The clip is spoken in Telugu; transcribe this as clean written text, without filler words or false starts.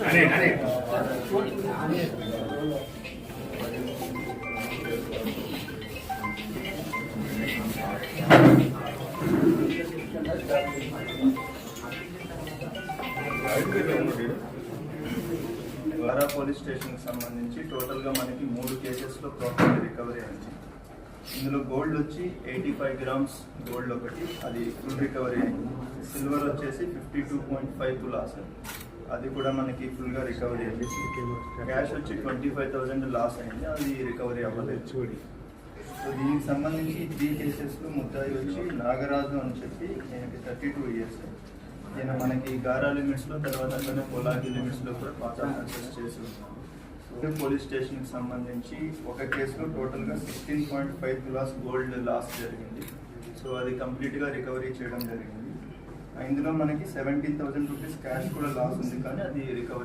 వారా పోలీస్ స్టేషన్కి సంబంధించి టోటల్గా మనకి 3 కేసెస్లో ప్రాపర్టీ రికవరీ అయింది. ఇందులో గోల్డ్ వచ్చి 85 గ్రామ్స్ గోల్డ్ ఒకటి, అది ఫుల్ రికవరీ అయింది. సిల్వర్ వచ్చేసి 52.5 తులాస్, అది కూడా మనకి ఫుల్గా రికవరీ అయింది. క్యాష్ వచ్చి 25,000 లాస్ అయింది, అది రికవరీ అవ్వలేదు. సో దీనికి సంబంధించి 3 కేసెస్లో ముద్దాయి వచ్చి నాగరాజు అని చెప్పి 32 ఇయర్స్. ఈయన మనకి గారా లిమిట్స్లో, తర్వాత అతను పొలాకి లిమిట్స్లో కూడా పాత అఫెన్సెస్ చేసి ఉన్నాము. సో పోలీస్ స్టేషన్కి సంబంధించి ఒక కేసులో టోటల్గా 16.5 తులాస్ గోల్డ్ లాస్ జరిగింది. సో అది కంప్లీట్గా రికవరీ చేయడం జరిగింది. ఇందులో మనకి 17,000 రూపీస్ క్యాష్ కూడా లాస్ ఉంది, కానీ అది రికవరీ